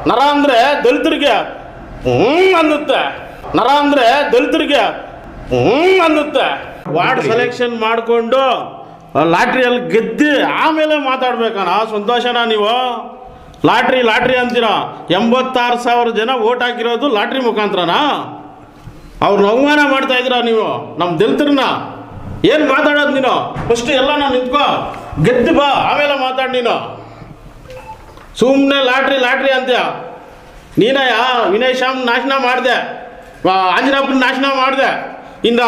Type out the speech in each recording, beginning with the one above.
ನರ ಅಂದರೆ ದಲಿತರಿಗೆ ಅನ್ನುತ್ತೆ. ನರ ಅಂದರೆ ದಲಿತರಿಗೆ ಅನ್ನುತ್ತೆ. ವಾರ್ಡ್ ಸೆಲೆಕ್ಷನ್ ಮಾಡಿಕೊಂಡು ಲಾಟ್ರಿಯಲ್ಲಿ ಗೆದ್ದು ಆಮೇಲೆ ಮಾತಾಡ್ಬೇಕಣ್ಣ. ಸಂತೋಷನಾ ನೀವು? ಲಾಟ್ರಿ ಅಂತೀರಾ. 86,000 ಜನ ಓಟ್ ಹಾಕಿರೋದು ಲಾಟ್ರಿ ಮುಖಾಂತರನಾ? ಅವ್ರನ್ನ ಅವಮಾನ ಮಾಡ್ತಾ ಇದ್ದೀರಾ ನೀವು ನಮ್ಮ ದಲಿತರನ್ನ. ಏನು ಮಾತಾಡೋದು ನೀನು? ಫಸ್ಟ್ ಎಲ್ಲ ನಾನು ನಿಂತ್ಕೋ, ಗೆದ್ದು ಬಾ, ಆಮೇಲೆ ಮಾತಾಡಿ ನೀನು. ಸುಮ್ಮನೆ ಲಾಟ್ರಿ ಅಂತೀಯ. ನೀನಯ್ಯ ವಿನಯ್ ಶ್ಯಾಮ್ ನಾಶನ ಮಾಡಿದೆ, ಆಂಜನಾಪುರ ನಾಶನ ಮಾಡಿದೆ, ಇನ್ನು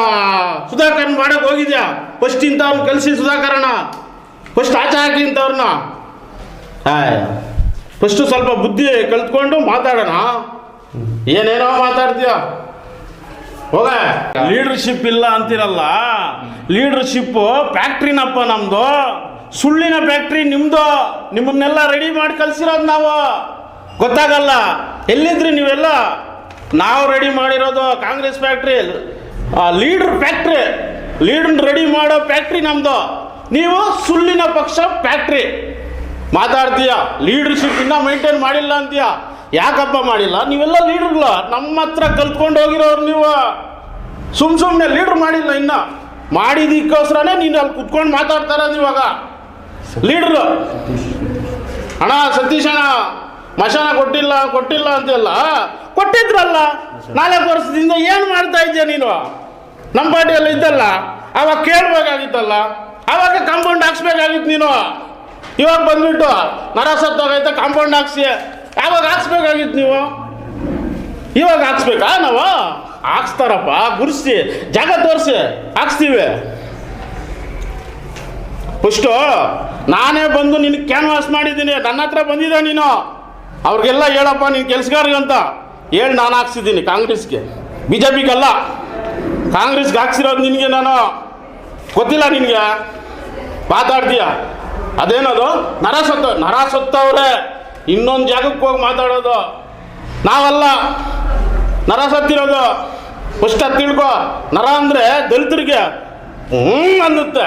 ಸುಧಾಕರ್ನ ಮಾಡೋಕೆ ಹೋಗಿದ್ಯಾ? ಫಸ್ಟ್ ಇಂಥವ್ರನ್ನ ಕಲಿಸಿ ಸುಧಾಕರಣ, ಫಸ್ಟ್ ಆಚೆ ಹಾಕಿ ಇಂಥವ್ರನ್ನ. ಫಸ್ಟು ಸ್ವಲ್ಪ ಬುದ್ಧಿ ಕಲ್ತ್ಕೊಂಡು ಮಾತಾಡೋಣ. ಏನೇನೋ ಮಾತಾಡ್ತೀಯ ಹೋಗ. ಲೀಡರ್ಶಿಪ್ ಇಲ್ಲ ಅಂತಿರಲ್ಲ. ಲೀಡರ್ಶಿಪ್ಪು ಫ್ಯಾಕ್ಟ್ರಿನಪ್ಪ ನಮ್ಮದು, ಸುಳ್ಳಿನ ಫ್ಯಾಕ್ಟ್ರಿ ನಿಮ್ಮದು. ನಿಮ್ಮನ್ನೆಲ್ಲ ರೆಡಿ ಮಾಡಿ ಕಲಿಸಿರೋದು ನಾವು. ಗೊತ್ತಾಗಲ್ಲ ಎಲ್ಲಿದ್ರಿ ನೀವೆಲ್ಲ? ನಾವು ರೆಡಿ ಮಾಡಿರೋದು ಕಾಂಗ್ರೆಸ್ ಫ್ಯಾಕ್ಟ್ರಿ, ಲೀಡರ್ ಫ್ಯಾಕ್ಟ್ರಿ. ಲೀಡರ್ನ ರೆಡಿ ಮಾಡೋ ಫ್ಯಾಕ್ಟ್ರಿ ನಮ್ಮದು. ನೀವು ಸುಳ್ಳಿನ ಪಕ್ಷ ಫ್ಯಾಕ್ಟ್ರಿ ಮಾತಾಡ್ತೀಯ. ಲೀಡರ್ಶಿಪ್ ಇನ್ನೂ ಮೇಂಟೈನ್ ಮಾಡಿಲ್ಲ ಅಂತೀಯ. ಯಾಕಪ್ಪ ಮಾಡಿಲ್ಲ? ನೀವೆಲ್ಲ ಲೀಡರ್ಗಳು ನಮ್ಮ ಹತ್ರ ಕಲ್ತ್ಕೊಂಡು ಹೋಗಿರೋರು ನೀವು. ಸುಮ್ಮನೆ ಲೀಡ್ರ್ ಮಾಡಿಲ್ಲ. ಇನ್ನು ಮಾಡಿದಕ್ಕೋಸ್ಕರನೇ ನೀನು ಅಲ್ಲಿ ಕುತ್ಕೊಂಡು ಮಾತಾಡ್ತಾ ಇರೋದು ಇವಾಗ. ಲೀಡ್ರು ಅಣ್ಣ ಸತೀಶ್ ಅಣ್ಣ ಮಶಾನ ಕೊಟ್ಟಿಲ್ಲ ಅಂತೆಲ್ಲ ಕೊಟ್ಟಿದ್ರಲ್ಲ. 4 ವರ್ಷದಿಂದ ಏನು ಮಾಡ್ತಾ ಇದ್ದೀಯ ನೀನು? ನಮ್ಮ ಪಾರ್ಟಿಯಲ್ಲಿ ಇದ್ದಲ್ಲ, ಅವಾಗ ಕೇಳಬೇಕಾಗಿತ್ತಲ್ಲ, ಆವಾಗ ಕಾಂಪೌಂಡ್ ಹಾಕ್ಸ್ಬೇಕಾಗಿತ್ತು ನೀನು. ಇವಾಗ ಬಂದ್ಬಿಟ್ಟು ನರ ಸತ್ತೋಗೈತೆ ಕಾಂಪೌಂಡ್ ಹಾಕ್ಸಿ, ಯಾವಾಗ ಹಾಕ್ಸ್ಬೇಕಾಗಿತ್ತು ನೀವು? ಇವಾಗ ಹಾಕ್ಸ್ಬೇಕಾ? ನಾವು ಹಾಕ್ಸ್ತಾರಪ್ಪ, ಗುರ್ಸಿ ಜಾಗ ತೋರಿಸಿ ಹಾಕ್ಸ್ತೀವಿ. ಫಸ್ಟು ನಾನೇ ಬಂದು ನಿನಗೆ ಕ್ಯಾನ್ವಾಸ್ ಮಾಡಿದ್ದೀನಿ. ನನ್ನ ಹತ್ರ ಬಂದಿದ್ದ ನೀನು. ಅವ್ರಿಗೆಲ್ಲ ಹೇಳಪ್ಪ ನಿನ್ನ ಕೆಲಸಗಾರಿಗಂತ ಹೇಳಿ ನಾನು ಹಾಕ್ಸಿದ್ದೀನಿ ಕಾಂಗ್ರೆಸ್ಗೆ, BJPಗಲ್ಲ. ಕಾಂಗ್ರೆಸ್ಗೆ ಹಾಕ್ಸಿರೋದು ನಿನಗೆ. ನಾನು ಗೊತ್ತಿಲ್ಲ ನಿನಗೆ? ಮಾತಾಡ್ತೀಯ ಅದೇನದು ನರ ಸತ್ತವ್ರೆ ಇನ್ನೊಂದು ಜಾಗಕ್ಕೆ ಹೋಗಿ ಮಾತಾಡೋದು. ನಾವಲ್ಲ ನರ ಸತ್ತಿರೋದು. ಫಸ್ಟ್ ಅದು ತಿಳ್ಕೊ. ನರ ಅಂದರೆ ದಲಿತರಿಗೆ ಅನ್ನುತ್ತೆ.